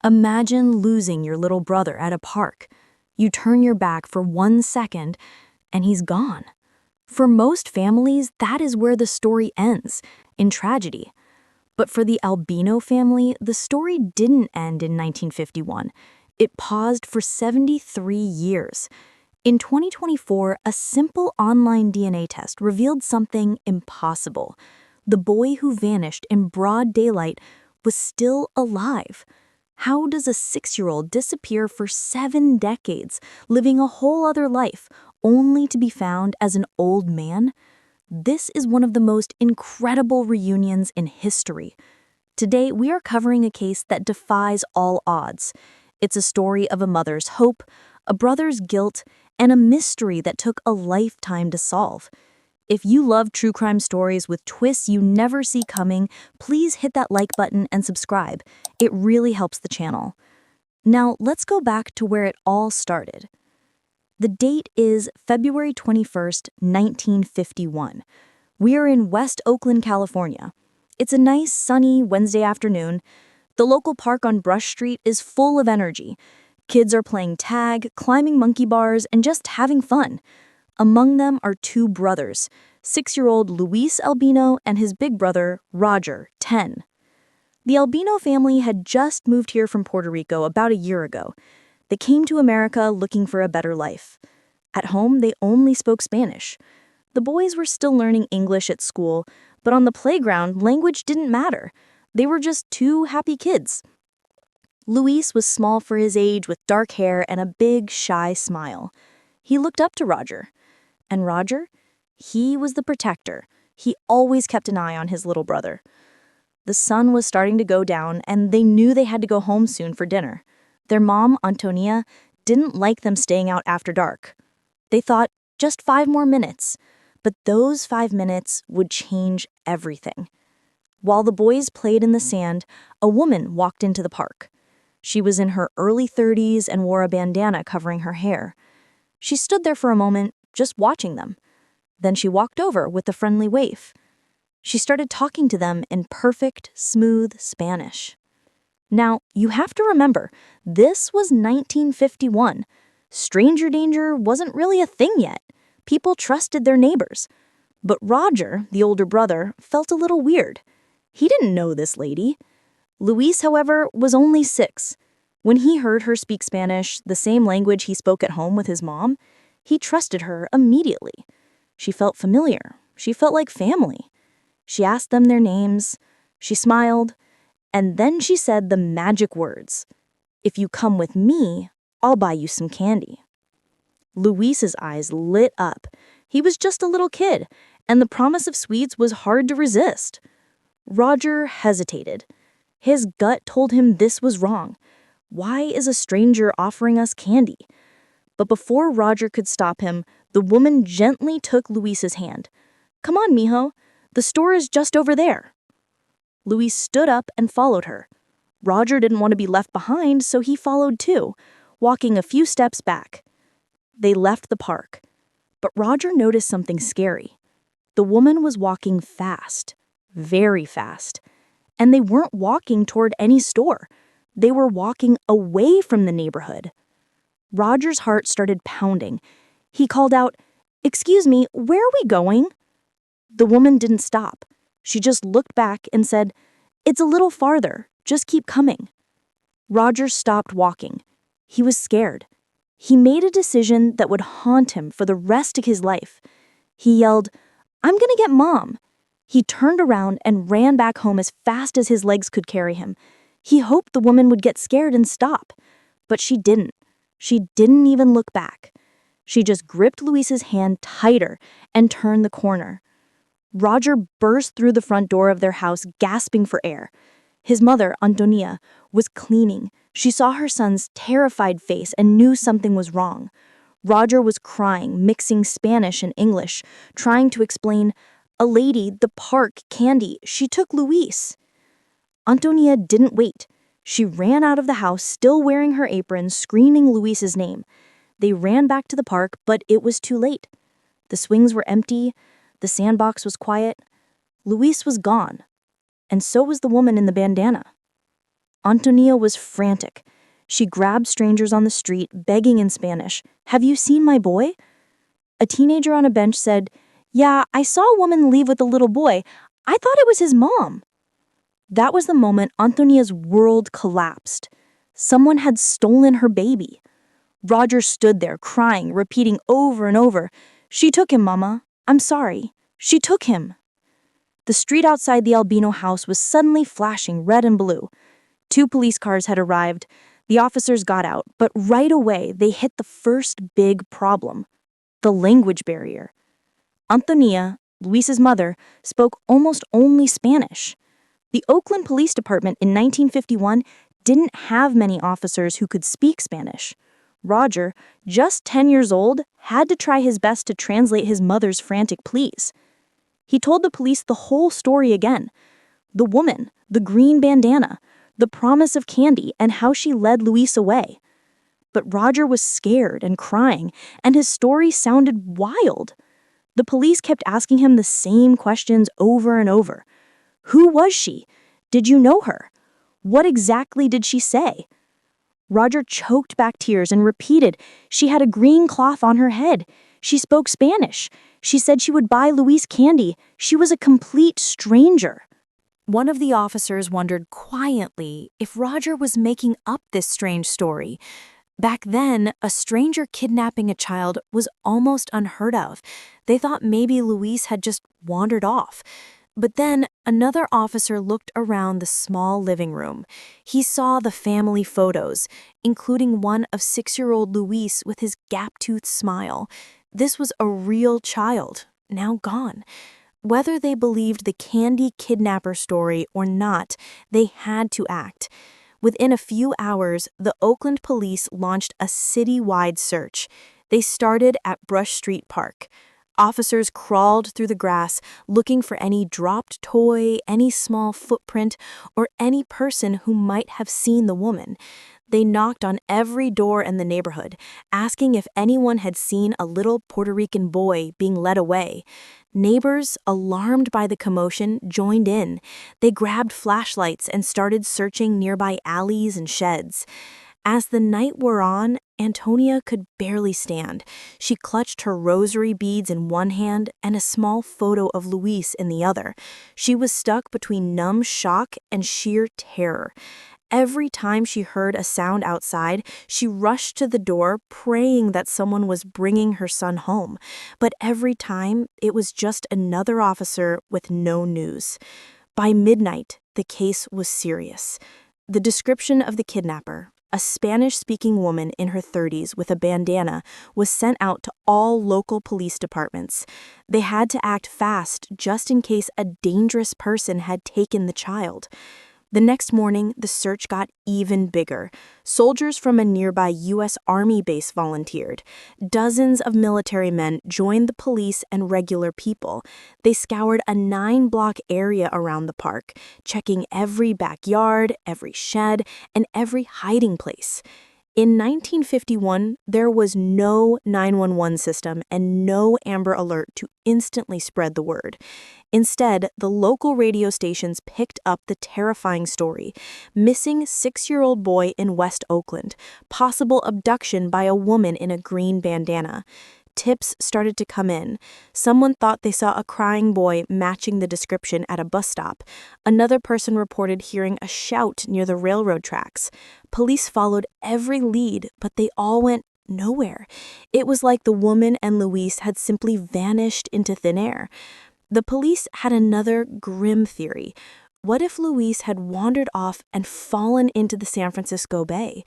Imagine losing your little brother at a park. You turn your back for 1 second, and he's gone. For most families, that is where the story ends, in tragedy. But for the Albino family, the story didn't end in 1951. It paused for 73 years. In 2024, a simple online DNA test revealed something impossible. The boy who vanished in broad daylight was still alive. How does a 6-year-old disappear for 7 decades, living a whole other life, only to be found as an old man? This is one of the most incredible reunions in history. Today, we are covering a case that defies all odds. It's a story of a mother's hope, a brother's guilt, and a mystery that took a lifetime to solve. If you love true crime stories with twists you never see coming, please hit that like button and subscribe. It really helps the channel. Now, let's go back to where it all started. The date is February 21st, 1951. We are in West Oakland, California. It's a nice, sunny Wednesday afternoon. The local park on Brush Street is full of energy. Kids are playing tag, climbing monkey bars, and just having fun. Among them are 2 brothers, 6-year-old Luis Albino and his big brother, Roger, 10. The Albino family had just moved here from Puerto Rico about a year ago. They came to America looking for a better life. At home, they only spoke Spanish. The boys were still learning English at school, but on the playground, language didn't matter. They were just 2 happy kids. Luis was small for his age with dark hair and a big, shy smile. He looked up to Roger. And Roger? He was the protector. He always kept an eye on his little brother. The sun was starting to go down, and they knew they had to go home soon for dinner. Their mom, Antonia, didn't like them staying out after dark. They thought, just 5 more minutes. But those 5 minutes would change everything. While the boys played in the sand, a woman walked into the park. She was in her early 30s and wore a bandana covering her hair. She stood there for a moment, just watching them. Then she walked over with a friendly wave. She started talking to them in perfect, smooth Spanish. Now, you have to remember, this was 1951. Stranger danger wasn't really a thing yet. People trusted their neighbors. But Roger, the older brother, felt a little weird. He didn't know this lady. Luis, however, was only 6. When he heard her speak Spanish, the same language he spoke at home with his mom, he trusted her immediately. She felt familiar. She felt like family. She asked them their names. She smiled. And then she said the magic words, "If you come with me, I'll buy you some candy." Luis's eyes lit up. He was just a little kid, and the promise of sweets was hard to resist. Roger hesitated. His gut told him this was wrong. Why is a stranger offering us candy? But before Roger could stop him, the woman gently took Luis's hand. "Come on, mijo. The store is just over there." Luis stood up and followed her. Roger didn't want to be left behind, so he followed too, walking a few steps back. They left the park. But Roger noticed something scary. The woman was walking fast, very fast. And they weren't walking toward any store. They were walking away from the neighborhood. Roger's heart started pounding. He called out, "Excuse me, where are we going?" The woman didn't stop. She just looked back and said, "It's a little farther. Just keep coming." Roger stopped walking. He was scared. He made a decision that would haunt him for the rest of his life. He yelled, "I'm gonna get Mom." He turned around and ran back home as fast as his legs could carry him. He hoped the woman would get scared and stop. But she didn't. She didn't even look back. She just gripped Luis's hand tighter and turned the corner. Roger burst through the front door of their house, gasping for air. His mother, Antonia, was cleaning. She saw her son's terrified face and knew something was wrong. Roger was crying, mixing Spanish and English, trying to explain, "A lady, the park, candy, she took Luis." Antonia didn't wait. She ran out of the house, still wearing her apron, screaming Luis's name. They ran back to the park, but it was too late. The swings were empty. The sandbox was quiet. Luis was gone. And so was the woman in the bandana. Antonia was frantic. She grabbed strangers on the street, begging in Spanish, "Have you seen my boy?" A teenager on a bench said, "Yeah, I saw a woman leave with a little boy. I thought it was his mom." That was the moment Antonia's world collapsed. Someone had stolen her baby. Roger stood there crying, repeating over and over, "She took him, Mama. I'm sorry. She took him." The street outside the Albino house was suddenly flashing red and blue. 2 police cars had arrived. The officers got out, but right away they hit the first big problem: the language barrier. Antonia, Luis's mother, spoke almost only Spanish. The Oakland Police Department in 1951 didn't have many officers who could speak Spanish. Roger, just 10 years old, had to try his best to translate his mother's frantic pleas. He told the police the whole story again: the woman, the green bandana, the promise of candy, and how she led Luis away. But Roger was scared and crying, and his story sounded wild. The police kept asking him the same questions over and over. Who was she? Did you know her? What exactly did she say? Roger choked back tears and repeated, "She had a green cloth on her head. She spoke Spanish. She said she would buy Luis candy. She was a complete stranger." One of the officers wondered quietly if Roger was making up this strange story. Back then, a stranger kidnapping a child was almost unheard of. They thought maybe Luis had just wandered off. But then another officer looked around the small living room. He saw the family photos, including one of 6-year-old Luis with his gap-toothed smile. This was a real child, now gone. Whether they believed the candy kidnapper story or not, they had to act. Within a few hours, the Oakland police launched a city-wide search. They started at Brush Street Park. Officers crawled through the grass, looking for any dropped toy, any small footprint, or any person who might have seen the woman. They knocked on every door in the neighborhood, asking if anyone had seen a little Puerto Rican boy being led away. Neighbors, alarmed by the commotion, joined in. They grabbed flashlights and started searching nearby alleys and sheds. As the night wore on, Antonia could barely stand. She clutched her rosary beads in one hand and a small photo of Luis in the other. She was stuck between numb shock and sheer terror. Every time she heard a sound outside, she rushed to the door, praying that someone was bringing her son home. But every time, it was just another officer with no news. By midnight, the case was serious. The description of the kidnapper, a Spanish-speaking woman in her 30s with a bandana, was sent out to all local police departments. They had to act fast just in case a dangerous person had taken the child. The next morning, the search got even bigger. Soldiers from a nearby U.S. Army base volunteered. Dozens of military men joined the police and regular people. They scoured a 9-block area around the park, checking every backyard, every shed, and every hiding place. In 1951, there was no 911 system and no Amber Alert to instantly spread the word. Instead, the local radio stations picked up the terrifying story: missing 6-year-old boy in West Oakland, possible abduction by a woman in a green bandana. Tips started to come in. Someone thought they saw a crying boy matching the description at a bus stop. Another person reported hearing a shout near the railroad tracks. Police followed every lead, but they all went nowhere. It was like the woman and Luis had simply vanished into thin air. The police had another grim theory. What if Luis had wandered off and fallen into the San Francisco Bay?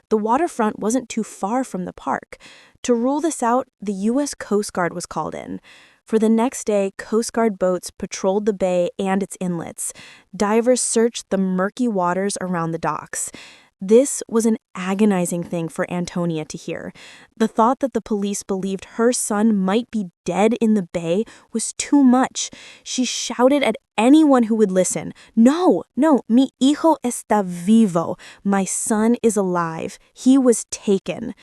The waterfront wasn't too far from the park. To rule this out, the U.S. Coast Guard was called in. For the next day, Coast Guard boats patrolled the bay and its inlets. Divers searched the murky waters around the docks. This was an agonizing thing for Antonia to hear. The thought that the police believed her son might be dead in the bay was too much. She shouted at anyone who would listen, "No, mi hijo está vivo. My son is alive. He was taken."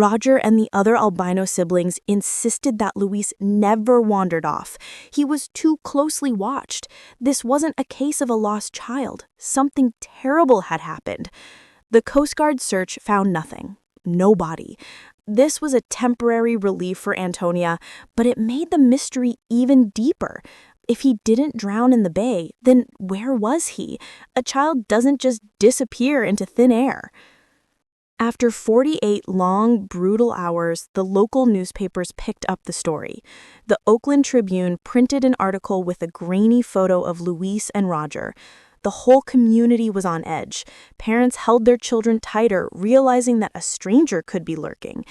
Roger and the other Albino siblings insisted that Luis never wandered off. He was too closely watched. This wasn't a case of a lost child. Something terrible had happened. The Coast Guard search found nothing. No body. This was a temporary relief for Antonia, but it made the mystery even deeper. If he didn't drown in the bay, then where was he? A child doesn't just disappear into thin air. After 48 long, brutal hours, the local newspapers picked up the story. The Oakland Tribune printed an article with a grainy photo of Luis and Roger. The whole community was on edge. Parents held their children tighter, realizing that a stranger could be lurking.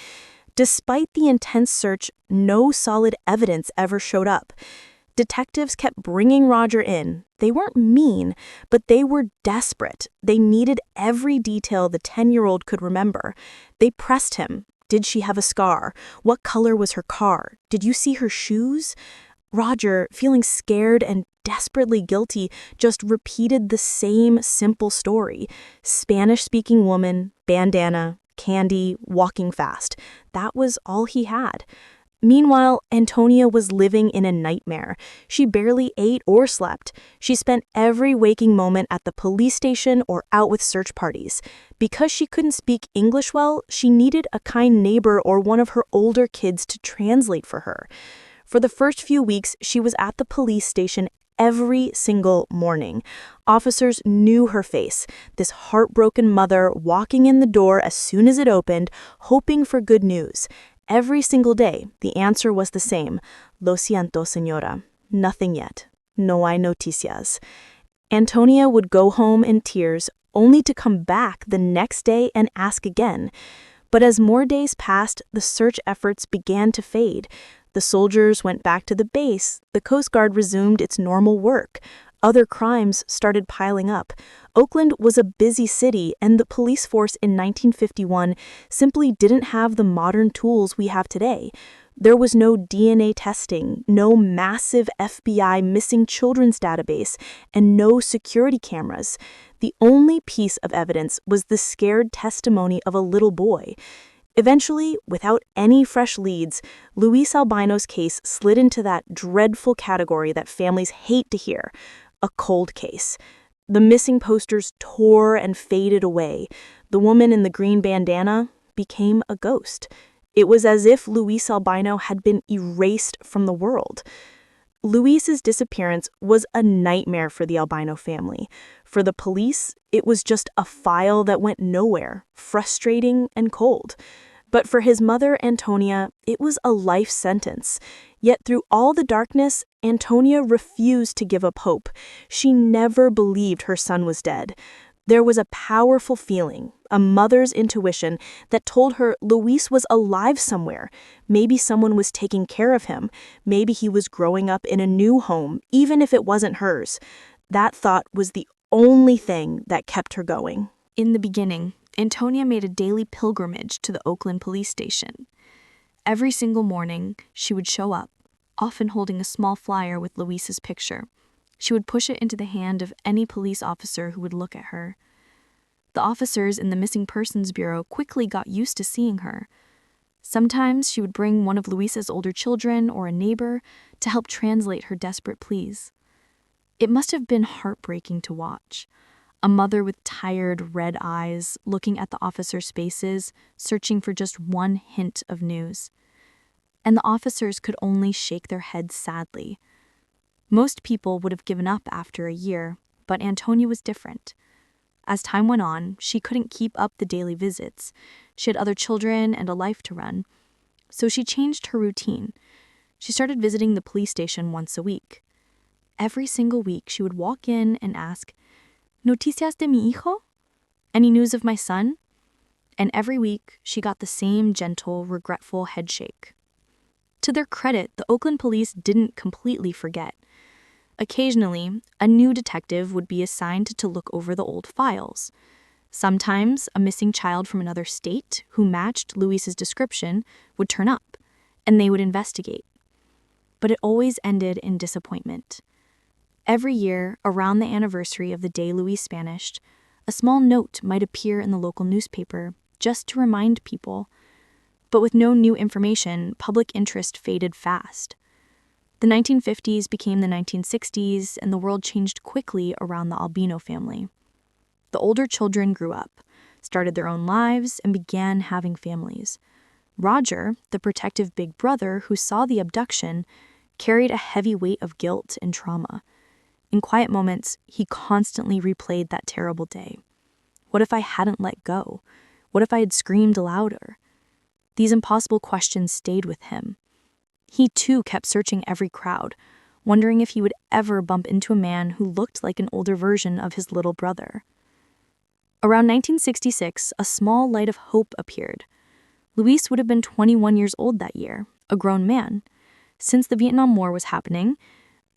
Despite the intense search, no solid evidence ever showed up. Detectives kept bringing Roger in. They weren't mean, but they were desperate. They needed every detail the 10-year-old could remember. They pressed him. Did she have a scar? What color was her car? Did you see her shoes? Roger, feeling scared and desperately guilty, just repeated the same simple story. Spanish-speaking woman, bandana, candy, walking fast. That was all he had. Meanwhile, Antonia was living in a nightmare. She barely ate or slept. She spent every waking moment at the police station or out with search parties. Because she couldn't speak English well, she needed a kind neighbor or one of her older kids to translate for her. For the first few weeks, she was at the police station every single morning. Officers knew her face, this heartbroken mother walking in the door as soon as it opened, hoping for good news. Every single day, the answer was the same. Lo siento, señora. Nothing yet. No hay noticias. Antonia would go home in tears, only to come back the next day and ask again. But as more days passed, the search efforts began to fade. The soldiers went back to the base. The Coast Guard resumed its normal work. Other crimes started piling up. Oakland was a busy city, and the police force in 1951 simply didn't have the modern tools we have today. There was no DNA testing, no massive FBI missing children's database, and no security cameras. The only piece of evidence was the scared testimony of a little boy. Eventually, without any fresh leads, Luis Albino's case slid into that dreadful category that families hate to hear, a cold case. The missing posters tore and faded away. The woman in the green bandana became a ghost. It was as if Luis Albino had been erased from the world. Luis's disappearance was a nightmare for the Albino family. For the police, it was just a file that went nowhere, frustrating and cold. But for his mother, Antonia, it was a life sentence. Yet through all the darkness, Antonia refused to give up hope. She never believed her son was dead. There was a powerful feeling, a mother's intuition, that told her Luis was alive somewhere. Maybe someone was taking care of him. Maybe he was growing up in a new home, even if it wasn't hers. That thought was the only thing that kept her going. In the beginning, Antonia made a daily pilgrimage to the Oakland police station. Every single morning, she would show up, often holding a small flyer with Luis's picture. She would push it into the hand of any police officer who would look at her. The officers in the Missing Persons Bureau quickly got used to seeing her. Sometimes she would bring one of Luis's older children or a neighbor to help translate her desperate pleas. It must have been heartbreaking to watch. A mother with tired, red eyes, looking at the officers' faces, searching for just one hint of news. And the officers could only shake their heads sadly. Most people would have given up after a year, but Antonia was different. As time went on, she couldn't keep up the daily visits. She had other children and a life to run. So she changed her routine. She started visiting the police station once a week. Every single week, she would walk in and ask, "Noticias de mi hijo? Any news of my son?" And every week, she got the same gentle, regretful headshake. To their credit, the Oakland police didn't completely forget. Occasionally, a new detective would be assigned to look over the old files. Sometimes, a missing child from another state who matched Luis's description would turn up, and they would investigate. But it always ended in disappointment. Every year, around the anniversary of the day Luis vanished, a small note might appear in the local newspaper just to remind people, But with no new information, public interest faded fast. The 1950s became the 1960s, and the world changed quickly around the Albino family. The older children grew up, started their own lives, and began having families. Roger, the protective big brother who saw the abduction, carried a heavy weight of guilt and trauma. In quiet moments, he constantly replayed that terrible day. What if I hadn't let go? What if I had screamed louder? These impossible questions stayed with him. He too kept searching every crowd, wondering if he would ever bump into a man who looked like an older version of his little brother. Around 1966, a small light of hope appeared. Luis would have been 21 years old that year, a grown man. Since the Vietnam War was happening,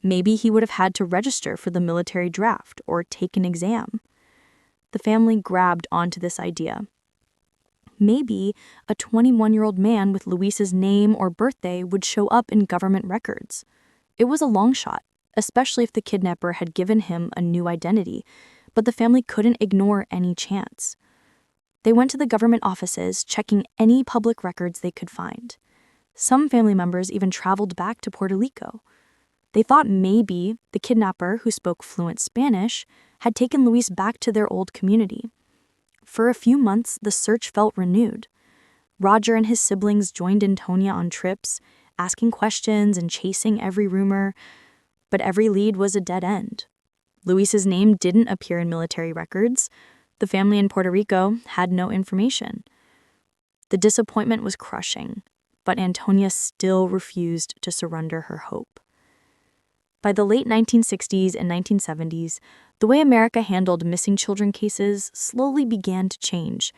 maybe he would have had to register for the military draft or take an exam. The family grabbed onto this idea. Maybe a 21-year-old man with Luis's name or birthday would show up in government records. It was a long shot, especially if the kidnapper had given him a new identity, but the family couldn't ignore any chance. They went to the government offices, checking any public records they could find. Some family members even traveled back to Puerto Rico. They thought maybe the kidnapper, who spoke fluent Spanish, had taken Luis back to their old community. For a few months, the search felt renewed. Roger and his siblings joined Antonia on trips, asking questions and chasing every rumor, but every lead was a dead end. Luis's name didn't appear in military records. The family in Puerto Rico had no information. The disappointment was crushing, but Antonia still refused to surrender her hope. By the late 1960s and 1970s, the way America handled missing children cases slowly began to change.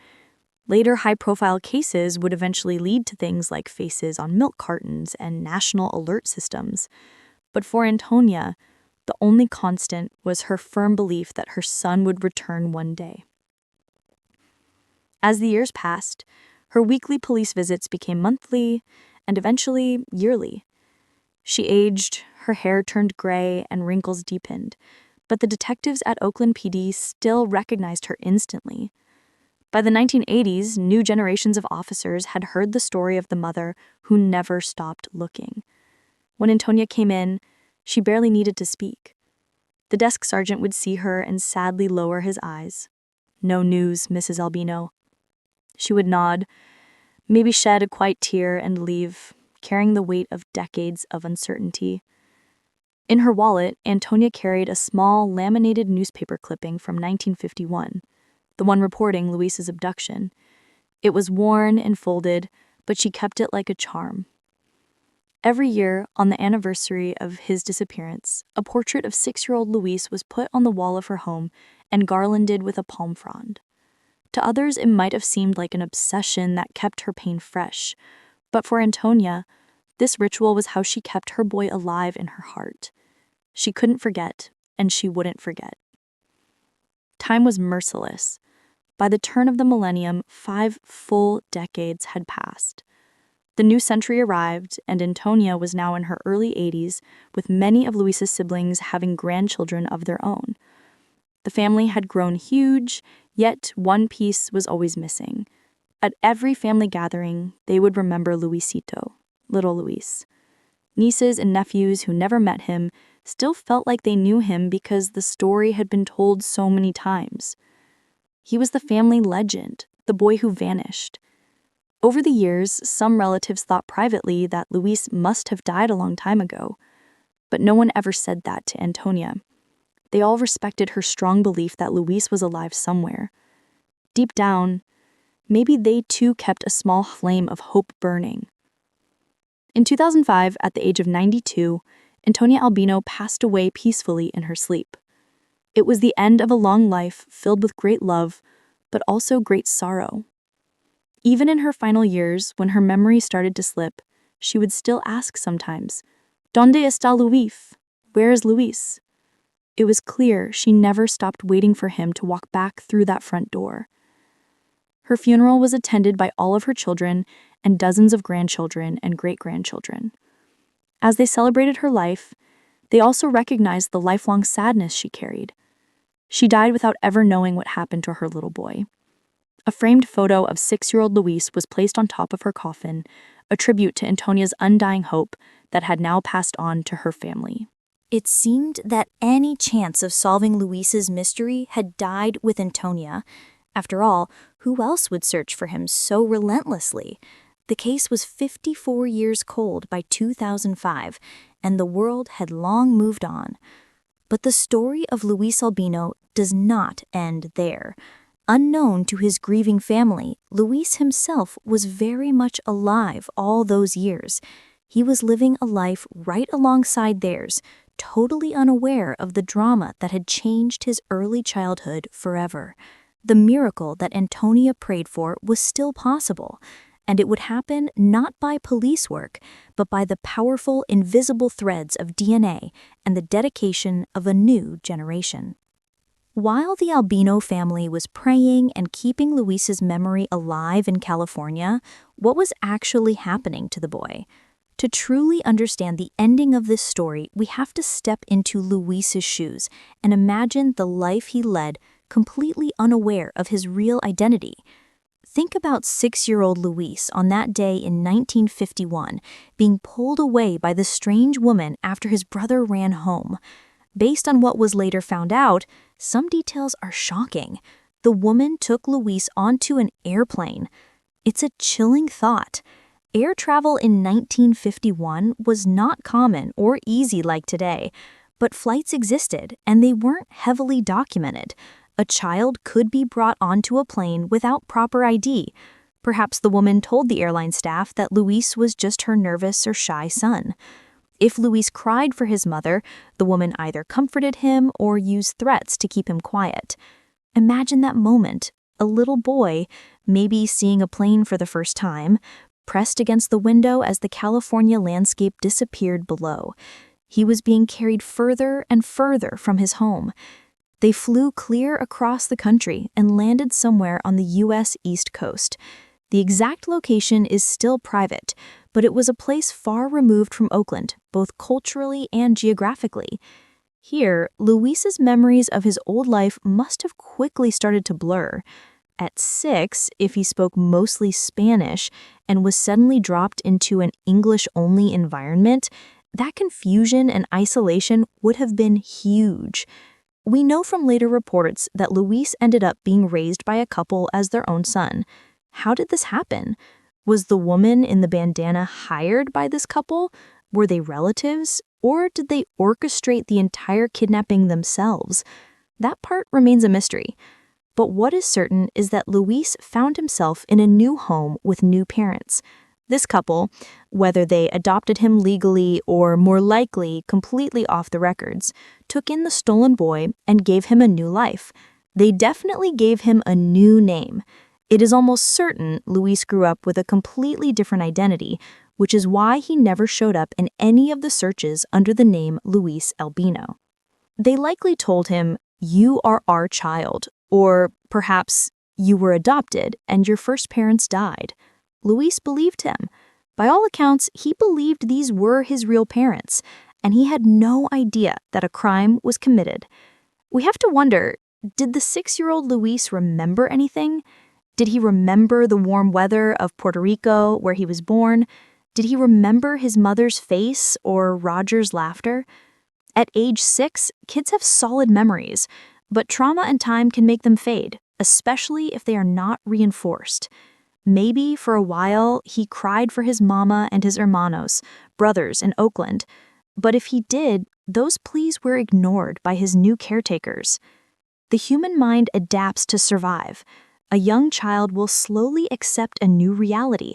Later high-profile cases would eventually lead to things like faces on milk cartons and national alert systems. But for Antonia, the only constant was her firm belief that her son would return one day. As the years passed, her weekly police visits became monthly and eventually yearly. She aged, her hair turned gray, and wrinkles deepened, but the detectives at Oakland PD still recognized her instantly. By the 1980s, new generations of officers had heard the story of the mother who never stopped looking. When Antonia came in, she barely needed to speak. The desk sergeant would see her and sadly lower his eyes. "No news, Mrs. Albino." She would nod, maybe shed a quiet tear and leave, carrying the weight of decades of uncertainty. In her wallet, Antonia carried a small, laminated newspaper clipping from 1951, the one reporting Luis's abduction. It was worn and folded, but she kept it like a charm. Every year, on the anniversary of his disappearance, a portrait of 6-year-old Luis was put on the wall of her home and garlanded with a palm frond. To others, it might have seemed like an obsession that kept her pain fresh, but for Antonia, this ritual was how she kept her boy alive in her heart. She couldn't forget, and she wouldn't forget. Time was merciless. By the turn of the millennium, 5 full decades had passed. The new century arrived, and Antonia was now in her early 80s, with many of Luis's siblings having grandchildren of their own. The family had grown huge, yet one piece was always missing. At every family gathering, they would remember Luisito, little Luis. Nieces and nephews who never met him still felt like they knew him because the story had been told so many times. He was the family legend, the boy who vanished. Over the years, some relatives thought privately that Luis must have died a long time ago, but no one ever said that to Antonia. They all respected her strong belief that Luis was alive somewhere. Deep down, maybe they too kept a small flame of hope burning. In 2005, at the age of 92, Antonia Albino passed away peacefully in her sleep. It was the end of a long life filled with great love, but also great sorrow. Even in her final years, when her memory started to slip, she would still ask sometimes, "Donde está Luis? Where is Luis?" It was clear she never stopped waiting for him to walk back through that front door. Her funeral was attended by all of her children and dozens of grandchildren and great-grandchildren. As they celebrated her life, they also recognized the lifelong sadness she carried. She died without ever knowing what happened to her little boy. A framed photo of 6-year-old Luis was placed on top of her coffin, a tribute to Antonia's undying hope that had now passed on to her family. It seemed that any chance of solving Luis's mystery had died with Antonia. After all, who else would search for him so relentlessly? The case was 54 years cold by 2005, and the world had long moved on. But the story of Luis Albino does not end there. Unknown to his grieving family, Luis himself was very much alive all those years. He was living a life right alongside theirs, totally unaware of the drama that had changed his early childhood forever. The miracle that Antonia prayed for was still possible, and it would happen not by police work, but by the powerful, invisible threads of DNA and the dedication of a new generation. While the Albino family was praying and keeping Luis's memory alive in California, what was actually happening to the boy? To truly understand the ending of this story, we have to step into Luis's shoes and imagine the life he led, completely unaware of his real identity. Think about 6-year-old Luis on that day in 1951, being pulled away by the strange woman after his brother ran home. Based on what was later found out, some details are shocking. The woman took Luis onto an airplane. It's a chilling thought. Air travel in 1951 was not common or easy like today, but flights existed and they weren't heavily documented. A child could be brought onto a plane without proper ID. Perhaps the woman told the airline staff that Luis was just her nervous or shy son. If Luis cried for his mother, the woman either comforted him or used threats to keep him quiet. Imagine that moment, a little boy, maybe seeing a plane for the first time, pressed against the window as the California landscape disappeared below. He was being carried further and further from his home. They flew clear across the country and landed somewhere on the U.S. East Coast. The exact location is still private, but it was a place far removed from Oakland, both culturally and geographically. Here, Luis's memories of his old life must have quickly started to blur. At 6, if he spoke mostly Spanish and was suddenly dropped into an English-only environment, that confusion and isolation would have been huge. We know from later reports that Luis ended up being raised by a couple as their own son. How did this happen? Was the woman in the bandana hired by this couple? Were they relatives? Or did they orchestrate the entire kidnapping themselves? That part remains a mystery. But what is certain is that Luis found himself in a new home with new parents. This couple, whether they adopted him legally or more likely completely off the records, took in the stolen boy and gave him a new life. They definitely gave him a new name. It is almost certain Luis grew up with a completely different identity, which is why he never showed up in any of the searches under the name Luis Albino. They likely told him, "You are our child," or perhaps, "You were adopted and your first parents died." Luis believed him. By all accounts, he believed these were his real parents, and he had no idea that a crime was committed. We have to wonder, did the 6-year-old Luis remember anything? Did he remember the warm weather of Puerto Rico, where he was born? Did he remember his mother's face or Roger's laughter? At age 6, kids have solid memories, but trauma and time can make them fade, especially if they are not reinforced. Maybe for a while, he cried for his mama and his hermanos, brothers in Oakland. But if he did, those pleas were ignored by his new caretakers. The human mind adapts to survive. A young child will slowly accept a new reality,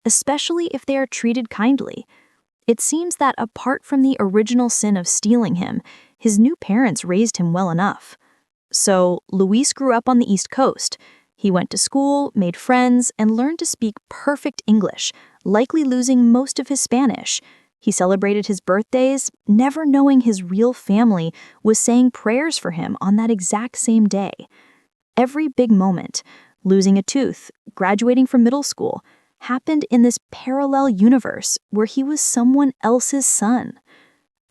especially if they are treated kindly. It seems that apart from the original sin of stealing him, his new parents raised him well enough. So, Luis grew up on the East Coast. He went to school, made friends, and learned to speak perfect English, likely losing most of his Spanish. He celebrated his birthdays, never knowing his real family was saying prayers for him on that exact same day. Every big moment, losing a tooth, graduating from middle school, happened in this parallel universe where he was someone else's son.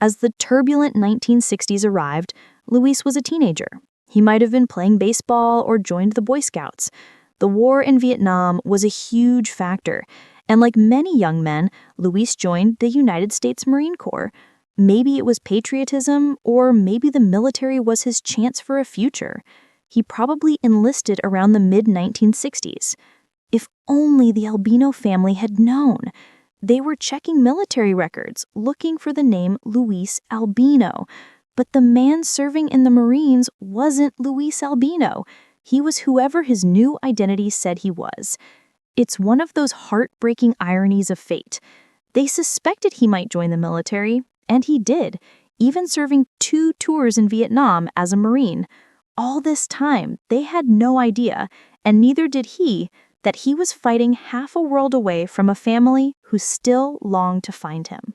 As the turbulent 1960s arrived, Luis was a teenager. He might have been playing baseball or joined the Boy Scouts. The war in Vietnam was a huge factor, and like many young men, Luis joined the United States Marine Corps. Maybe it was patriotism, or maybe the military was his chance for a future. He probably enlisted around the mid-1960s. If only the Albino family had known. They were checking military records, looking for the name Luis Albino. But the man serving in the Marines wasn't Luis Albino. He was whoever his new identity said he was. It's one of those heartbreaking ironies of fate. They suspected he might join the military, and he did, even serving 2 tours in Vietnam as a Marine. All this time, they had no idea, and neither did he, that he was fighting half a world away from a family who still longed to find him.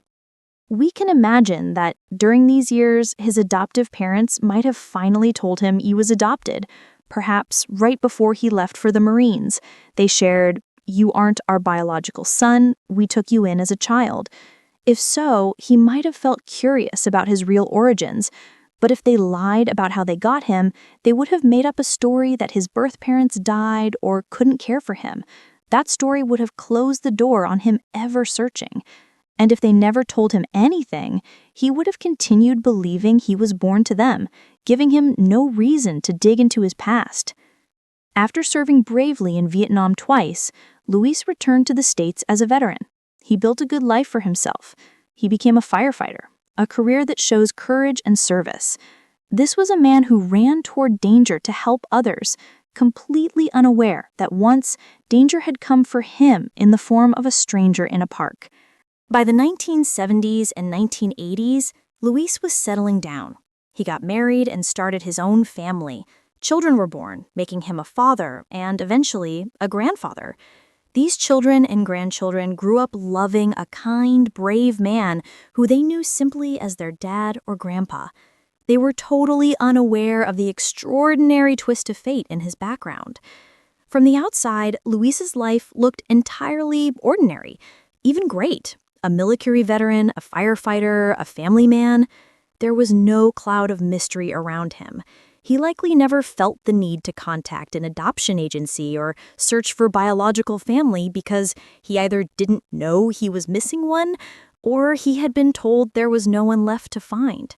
We can imagine that during these years, his adoptive parents might have finally told him he was adopted. Perhaps right before he left for the Marines, they shared, "You aren't our biological son, we took you in as a child." If so, he might have felt curious about his real origins, but if they lied about how they got him, they would have made up a story that his birth parents died or couldn't care for him. That story would have closed the door on him ever searching. And if they never told him anything, he would have continued believing he was born to them, giving him no reason to dig into his past. After serving bravely in Vietnam twice, Luis returned to the States as a veteran. He built a good life for himself. He became a firefighter, a career that shows courage and service. This was a man who ran toward danger to help others, completely unaware that once danger had come for him in the form of a stranger in a park. By the 1970s and 1980s, Luis was settling down. He got married and started his own family. Children were born, making him a father and eventually a grandfather. These children and grandchildren grew up loving a kind, brave man who they knew simply as their dad or grandpa. They were totally unaware of the extraordinary twist of fate in his background. From the outside, Luis's life looked entirely ordinary, even great. A military veteran, a firefighter, a family man. There was no cloud of mystery around him. He likely never felt the need to contact an adoption agency or search for biological family because he either didn't know he was missing one or he had been told there was no one left to find.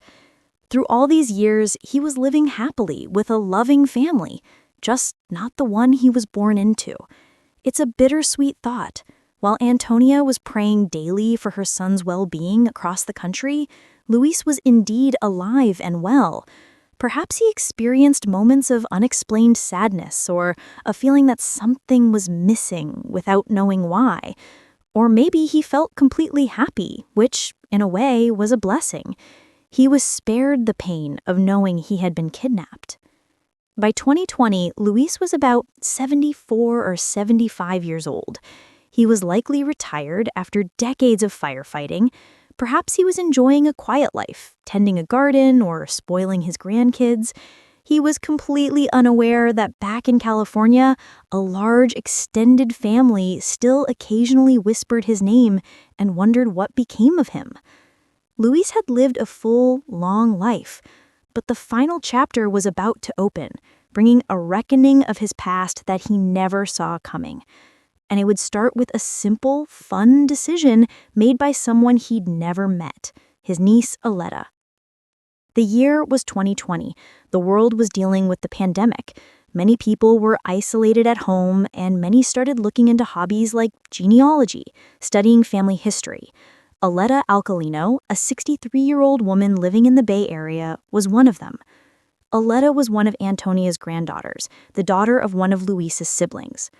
Through all these years, he was living happily with a loving family, just not the one he was born into. It's a bittersweet thought. While Antonia was praying daily for her son's well-being across the country, Luis was indeed alive and well. Perhaps he experienced moments of unexplained sadness or a feeling that something was missing without knowing why. Or maybe he felt completely happy, which, in a way, was a blessing. He was spared the pain of knowing he had been kidnapped. By 2020, Luis was about 74 or 75 years old. He was likely retired after decades of firefighting. Perhaps he was enjoying a quiet life, tending a garden or spoiling his grandkids. He was completely unaware that back in California, a large extended family still occasionally whispered his name and wondered what became of him. Luis had lived a full, long life, but the final chapter was about to open, bringing a reckoning of his past that he never saw coming. And it would start with a simple, fun decision made by someone he'd never met, his niece Aletta. The year was 2020. The world was dealing with the pandemic. Many people were isolated at home, and many started looking into hobbies like genealogy, studying family history. Aletta Alcalino, a 63-year-old woman living in the Bay Area, was one of them. Aletta was one of Antonia's granddaughters, the daughter of one of Luis's siblings.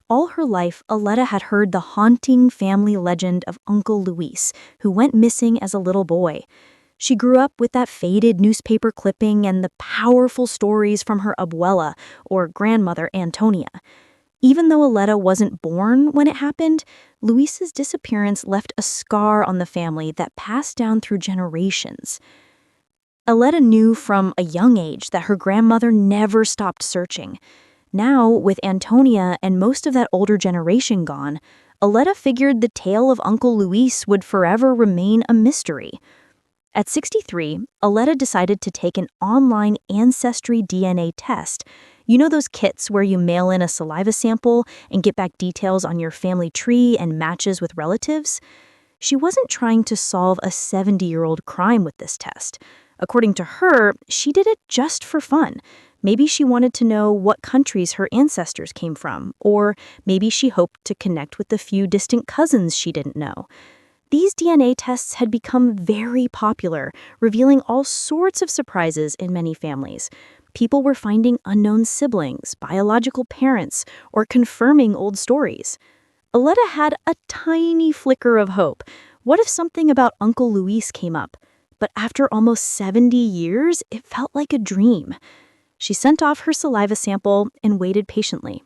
All her life, Aletta had heard the haunting family legend of Uncle Luis, who went missing as a little boy. She grew up with that faded newspaper clipping and the powerful stories from her abuela, or grandmother Antonia. Even though Aletta wasn't born when it happened, Luis's disappearance left a scar on the family that passed down through generations. Aletta knew from a young age that her grandmother never stopped searching. Now, with Antonia and most of that older generation gone, Aletta figured the tale of Uncle Luis would forever remain a mystery. At 63, Aletta decided to take an online ancestry DNA test. You know those kits where you mail in a saliva sample and get back details on your family tree and matches with relatives? She wasn't trying to solve a 70-year-old crime with this test. According to her, she did it just for fun. Maybe she wanted to know what countries her ancestors came from, or maybe she hoped to connect with the few distant cousins she didn't know. These DNA tests had become very popular, revealing all sorts of surprises in many families. People were finding unknown siblings, biological parents, or confirming old stories. Aletta had a tiny flicker of hope. What if something about Uncle Luis came up? But after almost 70 years, it felt like a dream. She sent off her saliva sample and waited patiently.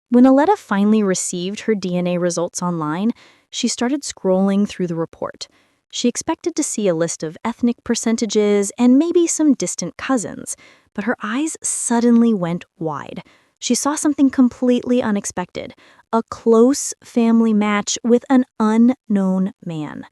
When Aletta finally received her DNA results online, she started scrolling through the report. She expected to see a list of ethnic percentages and maybe some distant cousins, but her eyes suddenly went wide. She saw something completely unexpected, a close family match with an unknown man.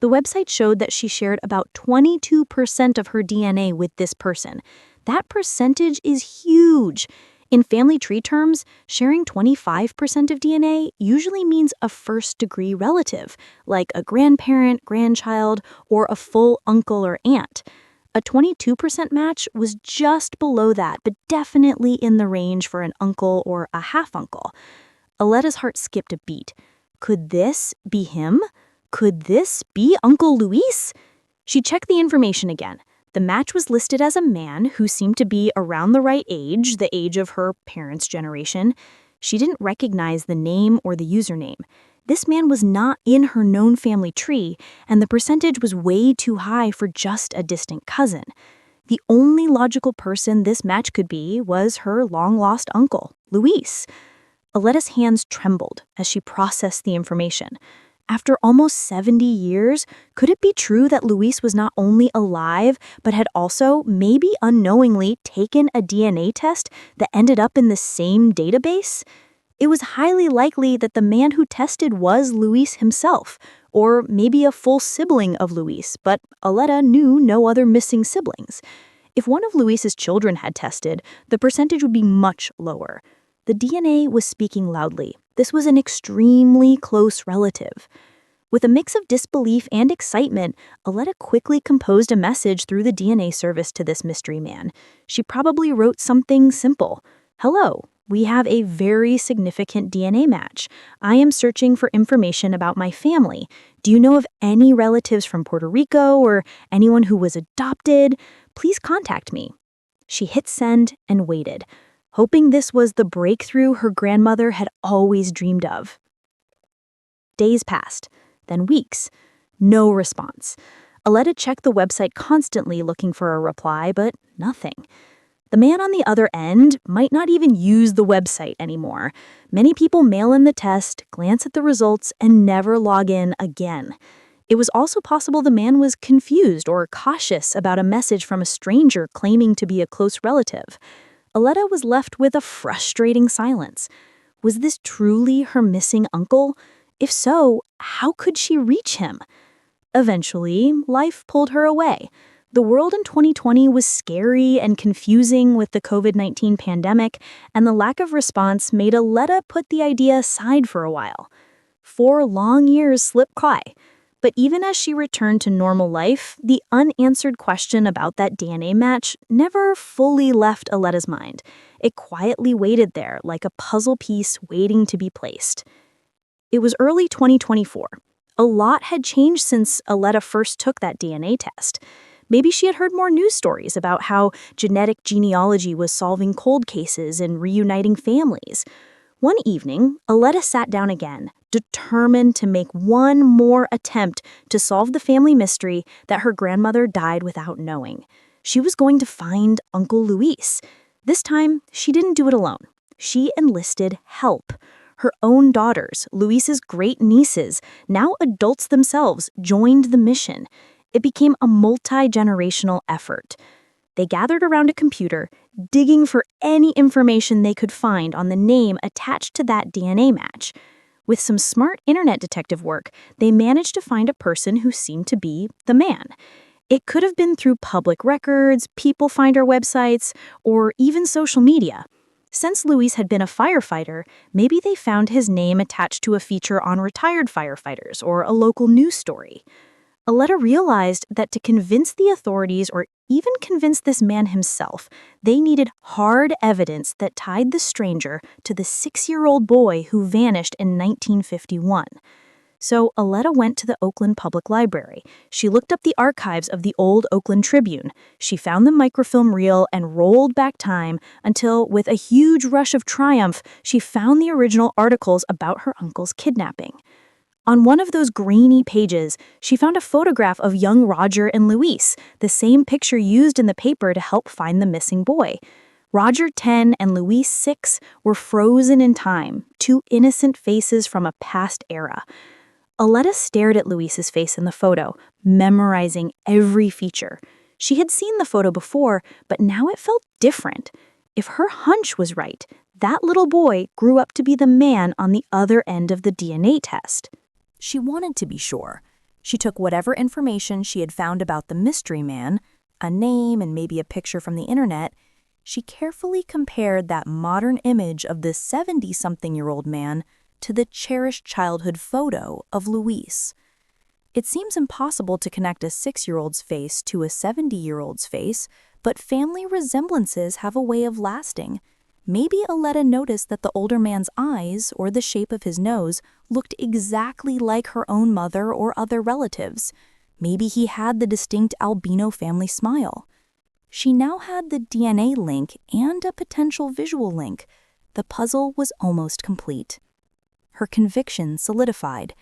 The website showed that she shared about 22% of her DNA with this person. That percentage is huge. In family tree terms, sharing 25% of DNA usually means a first-degree relative, like a grandparent, grandchild, or a full uncle or aunt. A 22% match was just below that, but definitely in the range for an uncle or a half-uncle. Aletta's heart skipped a beat. Could this be him? Could this be Uncle Luis? She checked the information again. The match was listed as a man who seemed to be around the right age, the age of her parents' generation. She didn't recognize the name or the username. This man was not in her known family tree, and the percentage was way too high for just a distant cousin. The only logical person this match could be was her long-lost uncle, Luis. Aletta's hands trembled as she processed the information. After almost 70 years, could it be true that Luis was not only alive, but had also, maybe unknowingly, taken a DNA test that ended up in the same database? It was highly likely that the man who tested was Luis himself, or maybe a full sibling of Luis, but Aletta knew no other missing siblings. If one of Luis's children had tested, the percentage would be much lower. The DNA was speaking loudly. This was an extremely close relative. With a mix of disbelief and excitement, Aletta quickly composed a message through the DNA service to this mystery man. She probably wrote something simple. "Hello, we have a very significant DNA match. I am searching for information about my family. Do you know of any relatives from Puerto Rico or anyone who was adopted? Please contact me." She hit send and waited, hoping this was the breakthrough her grandmother had always dreamed of. Days passed, then weeks. No response. Aletta checked the website constantly looking for a reply, but nothing. The man on the other end might not even use the website anymore. Many people mail in the test, glance at the results, and never log in again. It was also possible the man was confused or cautious about a message from a stranger claiming to be a close relative. Aletta was left with a frustrating silence. Was this truly her missing uncle? If so, how could she reach him? Eventually, life pulled her away. The world in 2020 was scary and confusing with the COVID-19 pandemic, and the lack of response made Aletta put the idea aside for a while. 4 long years slipped by. But even as she returned to normal life, the unanswered question about that DNA match never fully left Aletta's mind. It quietly waited there like a puzzle piece waiting to be placed. It was early 2024. A lot had changed since Aletta first took that DNA test. Maybe she had heard more news stories about how genetic genealogy was solving cold cases and reuniting families. One evening, Aletta sat down again, determined to make one more attempt to solve the family mystery that her grandmother died without knowing. She was going to find Uncle Luis. This time, she didn't do it alone. She enlisted help. Her own daughters, Luis's great-nieces, now adults themselves, joined the mission. It became a multi-generational effort. They gathered around a computer, digging for any information they could find on the name attached to that DNA match. With some smart internet detective work, they managed to find a person who seemed to be the man. It could have been through public records, people finder websites, or even social media. Since Luis had been a firefighter, maybe they found his name attached to a feature on retired firefighters or a local news story. Aletta realized that to convince the authorities or even convince this man himself, they needed hard evidence that tied the stranger to the 6-year-old boy who vanished in 1951. So Aletta went to the Oakland Public Library. She looked up the archives of the old Oakland Tribune. She found the microfilm reel and rolled back time until, with a huge rush of triumph, she found the original articles about her uncle's kidnapping. On one of those grainy pages, she found a photograph of young Roger and Luis, the same picture used in the paper to help find the missing boy. Roger, 10, and Luis, 6, were frozen in time, two innocent faces from a past era. Aletta stared at Luis's face in the photo, memorizing every feature. She had seen the photo before, but now it felt different. If her hunch was right, that little boy grew up to be the man on the other end of the DNA test. She wanted to be sure. She took whatever information she had found about the mystery man, a name and maybe a picture from the internet. She carefully compared that modern image of the 70-something-year-old man to the cherished childhood photo of Luis. It seems impossible to connect a 6-year-old's face to a 70-year-old's face, but family resemblances have a way of lasting. Maybe Aletta noticed that the older man's eyes or the shape of his nose looked exactly like her own mother or other relatives. Maybe he had the distinct Albino family smile. She now had the DNA link and a potential visual link. The puzzle was almost complete. Her conviction solidified.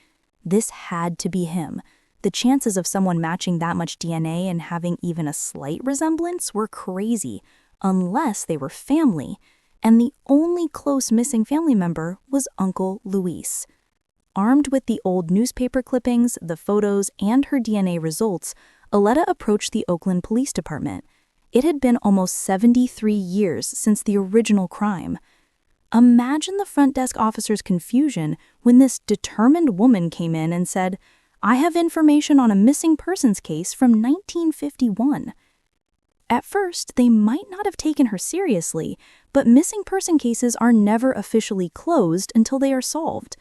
This had to be him. The chances of someone matching that much DNA and having even a slight resemblance were crazy, unless they were family. And the only close missing family member was Uncle Luis. Armed with the old newspaper clippings, the photos, and her DNA results, Aletta approached the Oakland Police Department. It had been almost 73 years since the original crime. Imagine the front desk officer's confusion when this determined woman came in and said, "I have information on a missing persons case from 1951. At first, they might not have taken her seriously, but missing person cases are never officially closed until they are solved.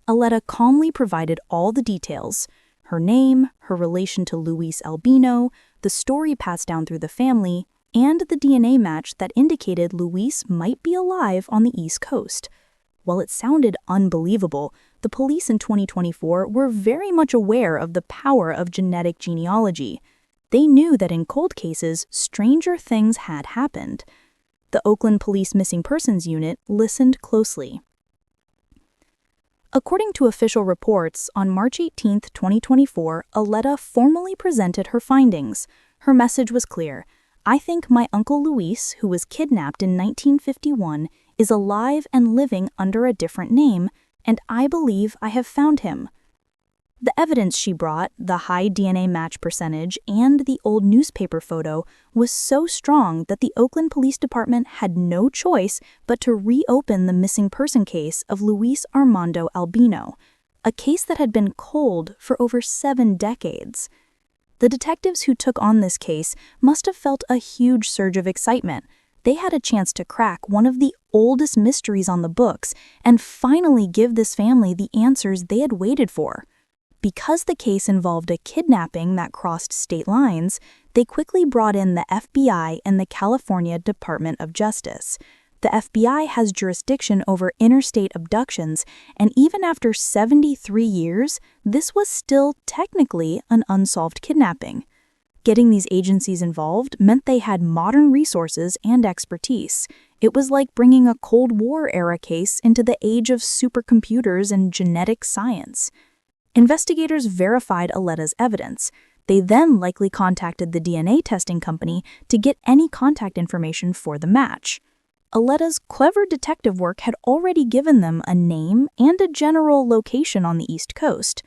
Aletta calmly provided all the details: her name, her relation to Luis Albino, the story passed down through the family, and the DNA match that indicated Luis might be alive on the East Coast. While it sounded unbelievable, the police in 2024 were very much aware of the power of genetic genealogy. They knew that in cold cases, stranger things had happened. The Oakland Police Missing Persons Unit listened closely. According to official reports, on March 18, 2024, Aletta formally presented her findings. Her message was clear: "I think my Uncle Luis, who was kidnapped in 1951, is alive and living under a different name, and I believe I have found him." The evidence she brought, the high DNA match percentage, and the old newspaper photo, was so strong that the Oakland Police Department had no choice but to reopen the missing person case of Luis Armando Albino, a case that had been cold for over 7 decades. The detectives who took on this case must have felt a huge surge of excitement. They had a chance to crack one of the oldest mysteries on the books and finally give this family the answers they had waited for. Because the case involved a kidnapping that crossed state lines, they quickly brought in the FBI and the California Department of Justice. The FBI has jurisdiction over interstate abductions, and even after 73 years, this was still technically an unsolved kidnapping. Getting these agencies involved meant they had modern resources and expertise. It was like bringing a Cold War-era case into the age of supercomputers and genetic science. Investigators verified Aletta's evidence. They then likely contacted the DNA testing company to get any contact information for the match. Aletta's clever detective work had already given them a name and a general location on the East Coast.